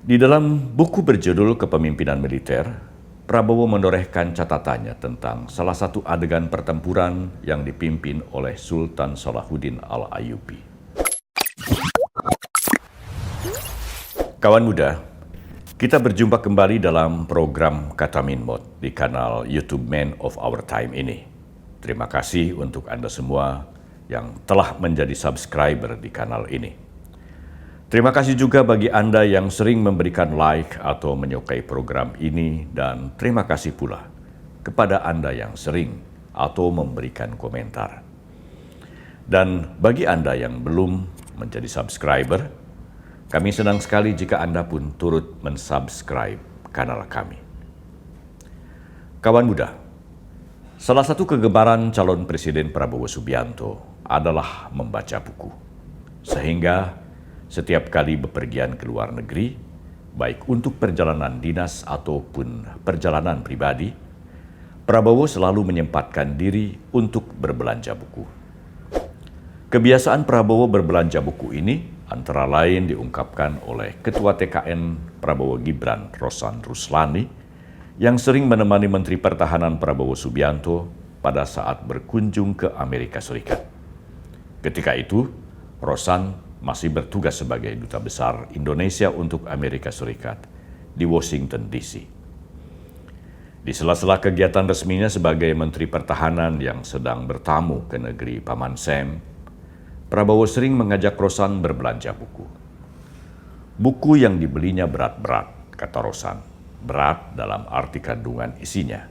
Di dalam buku berjudul Kepemimpinan Militer, Prabowo menorehkan catatannya tentang salah satu adegan pertempuran yang dipimpin oleh Sultan Salahuddin Al-Ayyubi. Kawan muda, kita berjumpa kembali dalam program Kata Minmot di kanal YouTube Man of Our Time ini. Terima kasih untuk Anda semua yang telah menjadi subscriber di kanal ini. Terima kasih juga bagi Anda yang sering memberikan like atau menyukai program ini, dan terima kasih pula kepada Anda yang sering atau memberikan komentar. Dan bagi Anda yang belum menjadi subscriber, kami senang sekali jika Anda pun turut mensubscribe kanal kami. Kawan muda, salah satu kegemaran calon Presiden Prabowo Subianto adalah membaca buku. Sehingga setiap kali bepergian ke luar negeri, baik untuk perjalanan dinas ataupun perjalanan pribadi, Prabowo selalu menyempatkan diri untuk berbelanja buku. Kebiasaan Prabowo berbelanja buku ini antara lain diungkapkan oleh Ketua TKN Prabowo Gibran, Rosan Ruslani, yang sering menemani Menteri Pertahanan Prabowo Subianto pada saat berkunjung ke Amerika Serikat. Ketika itu, Rosan masih bertugas sebagai Duta Besar Indonesia untuk Amerika Serikat di Washington, D.C. Di sela-sela kegiatan resminya sebagai Menteri Pertahanan yang sedang bertamu ke negeri Paman Sam, Prabowo sering mengajak Rosan berbelanja buku. Buku yang dibelinya berat-berat, kata Rosan. Berat dalam arti kandungan isinya.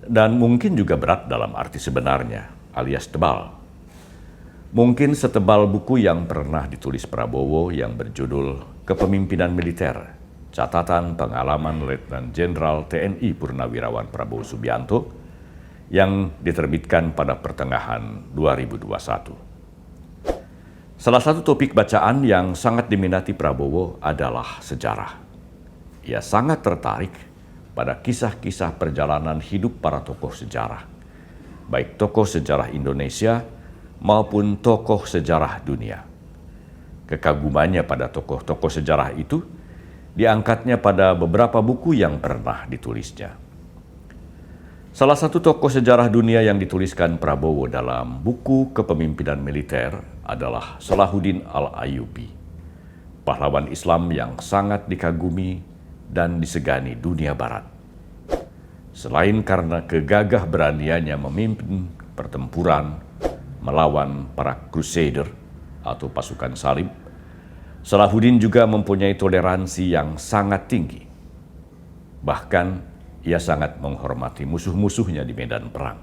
Dan mungkin juga berat dalam arti sebenarnya, alias tebal. Mungkin setebal buku yang pernah ditulis Prabowo yang berjudul Kepemimpinan Militer, catatan pengalaman Letnan Jenderal TNI Purnawirawan Prabowo Subianto yang diterbitkan pada pertengahan 2021. Salah satu topik bacaan yang sangat diminati Prabowo adalah sejarah. Ia sangat tertarik pada kisah-kisah perjalanan hidup para tokoh sejarah, baik tokoh sejarah Indonesia maupun tokoh sejarah dunia. Kekagumannya pada tokoh-tokoh sejarah itu diangkatnya pada beberapa buku yang pernah ditulisnya. Salah satu tokoh sejarah dunia yang dituliskan Prabowo dalam buku Kepemimpinan Militer adalah Salahuddin Al-Ayyubi, pahlawan Islam yang sangat dikagumi dan disegani dunia barat. Selain karena kegagah beraniannya memimpin pertempuran melawan para Crusader atau pasukan salib, Salahuddin juga mempunyai toleransi yang sangat tinggi. Bahkan, ia sangat menghormati musuh-musuhnya di medan perang.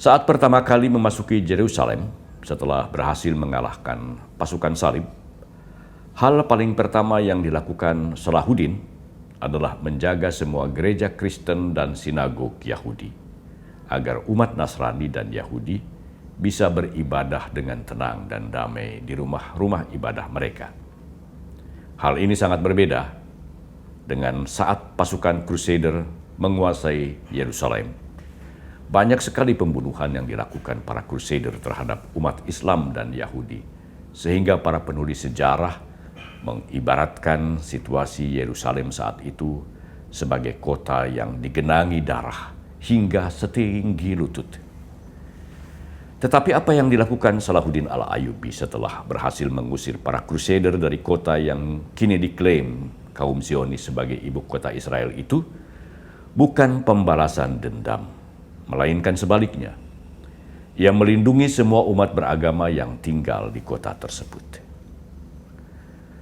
Saat pertama kali memasuki Yerusalem, setelah berhasil mengalahkan pasukan salib, hal paling pertama yang dilakukan Salahuddin adalah menjaga semua gereja Kristen dan sinagog Yahudi, agar umat Nasrani dan Yahudi bisa beribadah dengan tenang dan damai di rumah-rumah ibadah mereka. Hal ini sangat berbeda dengan saat pasukan Crusader menguasai Yerusalem. Banyak sekali pembunuhan yang dilakukan para Crusader terhadap umat Islam dan Yahudi, sehingga para penulis sejarah mengibaratkan situasi Yerusalem saat itu sebagai kota yang digenangi darah hingga setinggi lutut. Tetapi apa yang dilakukan Salahuddin Al-Ayyubi setelah berhasil mengusir para Crusader dari kota yang kini diklaim kaum Zionis sebagai ibu kota Israel itu bukan pembalasan dendam, melainkan sebaliknya. Ia melindungi semua umat beragama yang tinggal di kota tersebut.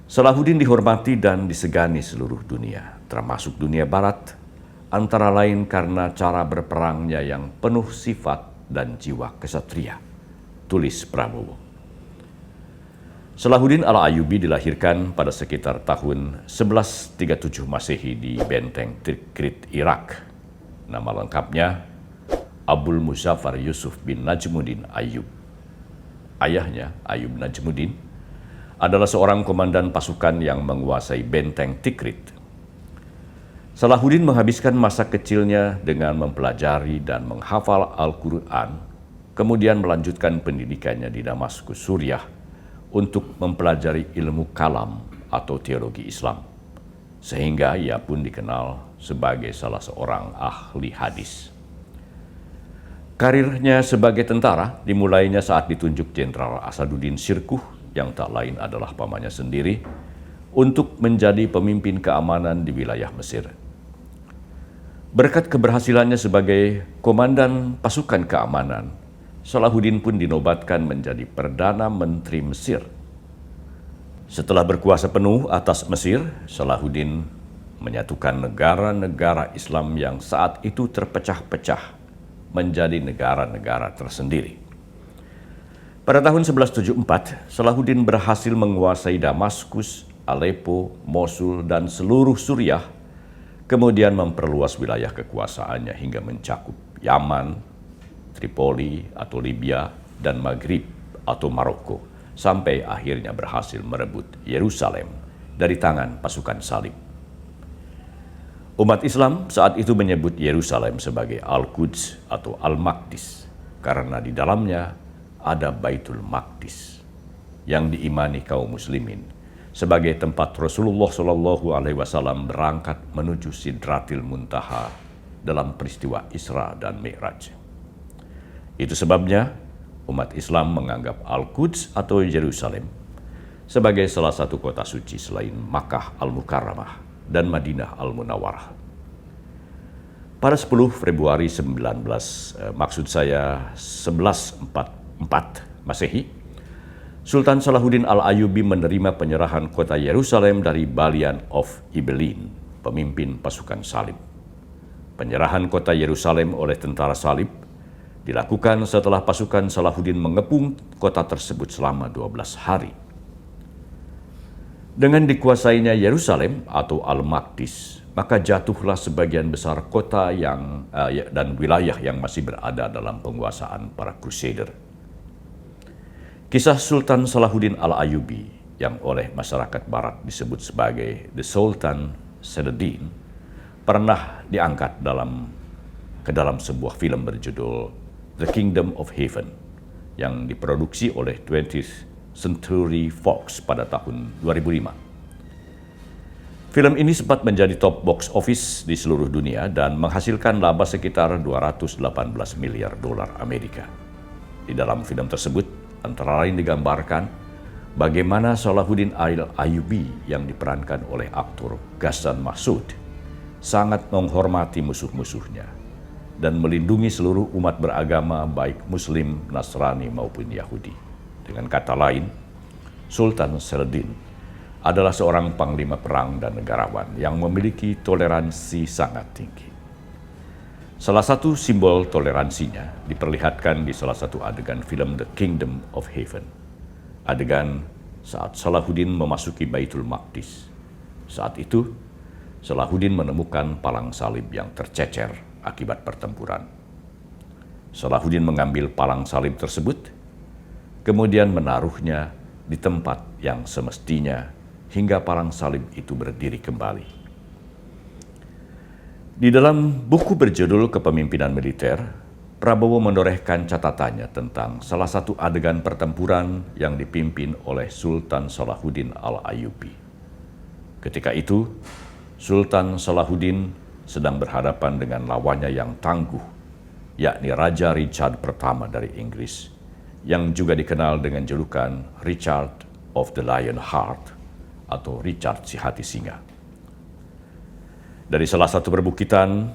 Salahuddin dihormati dan disegani seluruh dunia, termasuk dunia barat, antara lain karena cara berperangnya yang penuh sifat dan jiwa kesatria, tulis Prabowo. Salahuddin Al-Ayyubi dilahirkan pada sekitar tahun 1137 Masehi di Benteng Tikrit, Irak. Nama lengkapnya Abul Muzaffar Yusuf bin Najmuddin Ayyub. Ayahnya, Ayyub Najmuddin, adalah seorang komandan pasukan yang menguasai Benteng Tikrit. Salahuddin menghabiskan masa kecilnya dengan mempelajari dan menghafal Al-Quran, kemudian melanjutkan pendidikannya di Damaskus, Suriah, untuk mempelajari ilmu kalam atau teologi Islam, sehingga ia pun dikenal sebagai salah seorang ahli hadis. Karirnya sebagai tentara dimulainya saat ditunjuk Jenderal Asaduddin Shirkuh, yang tak lain adalah pamannya sendiri, untuk menjadi pemimpin keamanan di wilayah Mesir. Berkat keberhasilannya sebagai komandan pasukan keamanan, Salahuddin pun dinobatkan menjadi Perdana Menteri Mesir. Setelah berkuasa penuh atas Mesir, Salahuddin menyatukan negara-negara Islam yang saat itu terpecah-pecah menjadi negara-negara tersendiri. Pada tahun 1174, Salahuddin berhasil menguasai Damaskus, Aleppo, Mosul, dan seluruh Suriah, kemudian memperluas wilayah kekuasaannya hingga mencakup Yaman, Tripoli atau Libya, dan Maghrib atau Maroko, sampai akhirnya berhasil merebut Yerusalem dari tangan pasukan salib. Umat Islam saat itu menyebut Yerusalem sebagai Al-Quds atau Al-Maqdis karena di dalamnya ada Baitul Maqdis yang diimani kaum muslimin sebagai tempat Rasulullah SAW berangkat menuju Sidratil Muntaha dalam peristiwa Isra dan Mi'raj. Itu sebabnya umat Islam menganggap Al-Quds atau Yerusalem sebagai salah satu kota suci selain Makkah Al-Mukarramah dan Madinah Al-Munawwarah. Pada 10 Februari 1144 Masehi, Sultan Salahuddin Al-Ayyubi menerima penyerahan kota Yerusalem dari Balian of Ibelin, pemimpin pasukan salib. Penyerahan kota Yerusalem oleh tentara salib dilakukan setelah pasukan Salahuddin mengepung kota tersebut selama 12 hari. Dengan dikuasainya Yerusalem atau Al-Maqdis, maka jatuhlah sebagian besar kota dan wilayah yang masih berada dalam penguasaan para Crusader. Kisah Sultan Salahuddin Al-Ayyubi yang oleh masyarakat barat disebut sebagai The Sultan Saladin pernah diangkat ke dalam sebuah film berjudul The Kingdom of Heaven yang diproduksi oleh 20th Century Fox pada tahun 2005. Film ini sempat menjadi top box office di seluruh dunia dan menghasilkan laba sekitar 218 miliar dolar Amerika. Di dalam film tersebut, antara lain digambarkan bagaimana Salahuddin Al-Ayyubi yang diperankan oleh aktor Ghassan Massoud sangat menghormati musuh-musuhnya dan melindungi seluruh umat beragama baik Muslim, Nasrani maupun Yahudi. Dengan kata lain, Sultan Saladin adalah seorang panglima perang dan negarawan yang memiliki toleransi sangat tinggi. Salah satu simbol toleransinya diperlihatkan di salah satu adegan film The Kingdom of Heaven. Adegan saat Salahuddin memasuki Baitul Maqdis. Saat itu, Salahuddin menemukan palang salib yang tercecer akibat pertempuran. Salahuddin mengambil palang salib tersebut, kemudian menaruhnya di tempat yang semestinya hingga palang salib itu berdiri kembali. Di dalam buku berjudul Kepemimpinan Militer, Prabowo menorehkan catatannya tentang salah satu adegan pertempuran yang dipimpin oleh Sultan Salahuddin Al-Ayyubi. Ketika itu, Sultan Salahuddin sedang berhadapan dengan lawannya yang tangguh, yakni Raja Richard pertama dari Inggris, yang juga dikenal dengan julukan Richard of the Lion Heart atau Richard si hati singa. Dari salah satu perbukitan,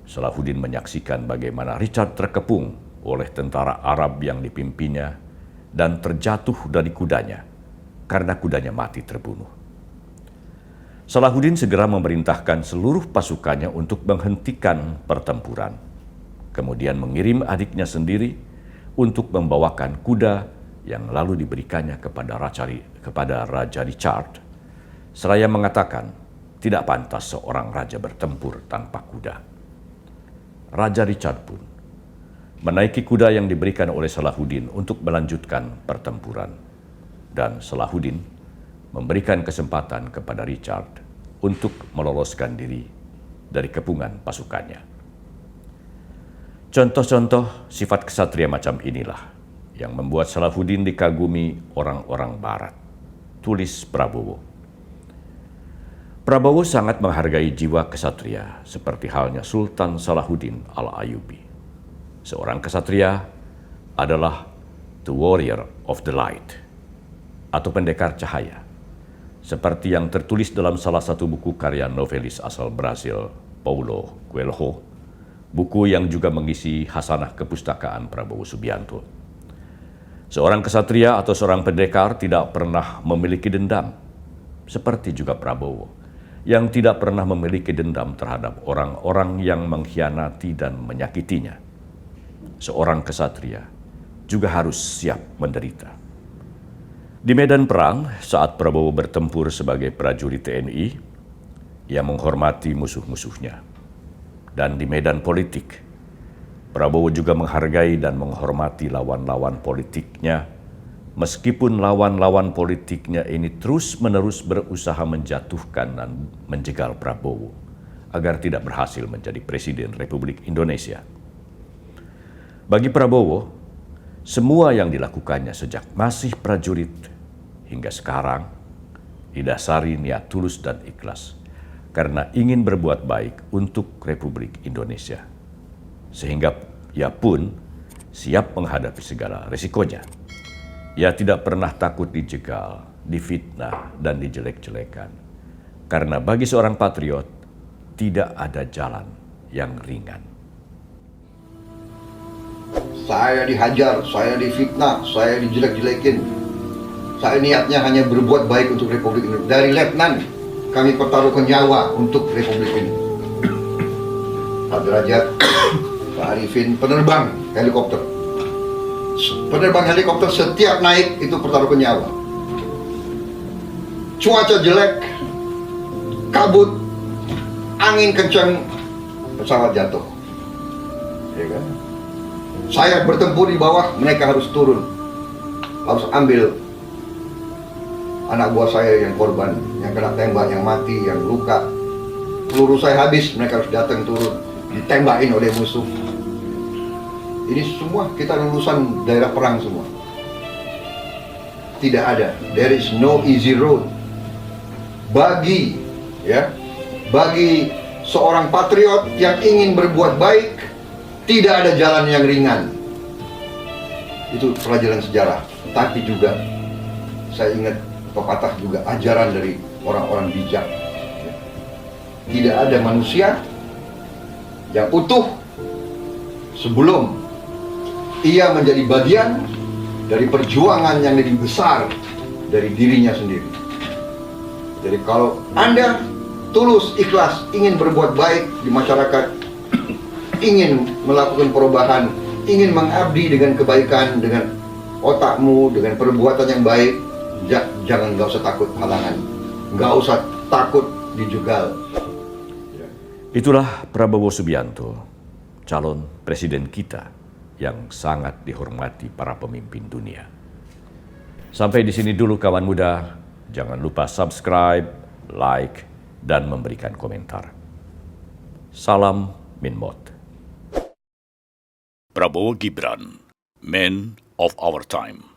Salahuddin menyaksikan bagaimana Richard terkepung oleh tentara Arab yang dipimpinnya dan terjatuh dari kudanya karena kudanya mati terbunuh. Salahuddin segera memerintahkan seluruh pasukannya untuk menghentikan pertempuran. Kemudian mengirim adiknya sendiri untuk membawakan kuda yang lalu diberikannya kepada Raja Richard. Seraya mengatakan, tidak pantas seorang raja bertempur tanpa kuda. Raja Richard pun menaiki kuda yang diberikan oleh Salahuddin untuk melanjutkan pertempuran. Dan Salahuddin memberikan kesempatan kepada Richard untuk meloloskan diri dari kepungan pasukannya. Contoh-contoh sifat kesatria macam inilah yang membuat Salahuddin dikagumi orang-orang barat, tulis Prabowo. Prabowo sangat menghargai jiwa kesatria seperti halnya Sultan Salahuddin Al-Ayyubi. Seorang kesatria adalah the warrior of the light atau pendekar cahaya, seperti yang tertulis dalam salah satu buku karya novelis asal Brasil, Paulo Coelho, buku yang juga mengisi hasanah kepustakaan Prabowo Subianto. Seorang kesatria atau seorang pendekar tidak pernah memiliki dendam, seperti juga Prabowo, yang tidak pernah memiliki dendam terhadap orang-orang yang mengkhianati dan menyakitinya. Seorang kesatria juga harus siap menderita. Di medan perang, saat Prabowo bertempur sebagai prajurit TNI, ia menghormati musuh-musuhnya. Dan di medan politik, Prabowo juga menghargai dan menghormati lawan-lawan politiknya, meskipun lawan-lawan politiknya ini terus-menerus berusaha menjatuhkan dan menjegal Prabowo agar tidak berhasil menjadi Presiden Republik Indonesia. Bagi Prabowo, semua yang dilakukannya sejak masih prajurit hingga sekarang didasari niat tulus dan ikhlas karena ingin berbuat baik untuk Republik Indonesia. Sehingga ia pun siap menghadapi segala risikonya. Ia tidak pernah takut dijegal, difitnah, dan dijelek-jelekan. Karena bagi seorang patriot, tidak ada jalan yang ringan. Saya dihajar, saya difitnah, saya dijelek-jelekin. Saya niatnya hanya berbuat baik untuk Republik Indonesia. Dari letnan, kami pertaruhkan nyawa untuk Republik ini. Pak Derajat, Pak Arifin, penerbang helikopter. Penerbang helikopter setiap naik itu pertaruhkan nyawa. Cuaca jelek, kabut, angin kencang, pesawat jatuh. Ya kan? Saya bertempur di bawah, mereka harus turun. Harus ambil anak buah saya yang korban, yang kena tembak, yang mati, yang luka. Peluru saya habis, mereka harus datang turun, ditembakin oleh musuh. Ini semua kita lulusan daerah perang semua. Tidak ada, there is no easy road. Bagi seorang patriot yang ingin berbuat baik, tidak ada jalan yang ringan. Itu pelajaran sejarah. Tapi juga saya ingat pepatah juga ajaran dari orang-orang bijak. Tidak ada manusia yang utuh sebelum ia menjadi bagian dari perjuangan yang lebih besar dari dirinya sendiri. Jadi kalau Anda tulus, ikhlas, ingin berbuat baik di masyarakat, ingin melakukan perubahan, ingin mengabdi dengan kebaikan, dengan otakmu, dengan perbuatan yang baik, nggak usah takut halangan, nggak usah takut dijegal. Itulah Prabowo Subianto, calon presiden kita yang sangat dihormati para pemimpin dunia. Sampai di sini dulu kawan muda, jangan lupa subscribe, like, dan memberikan komentar. Salam Minmot. Prabowo Gibran, Man of Our Time.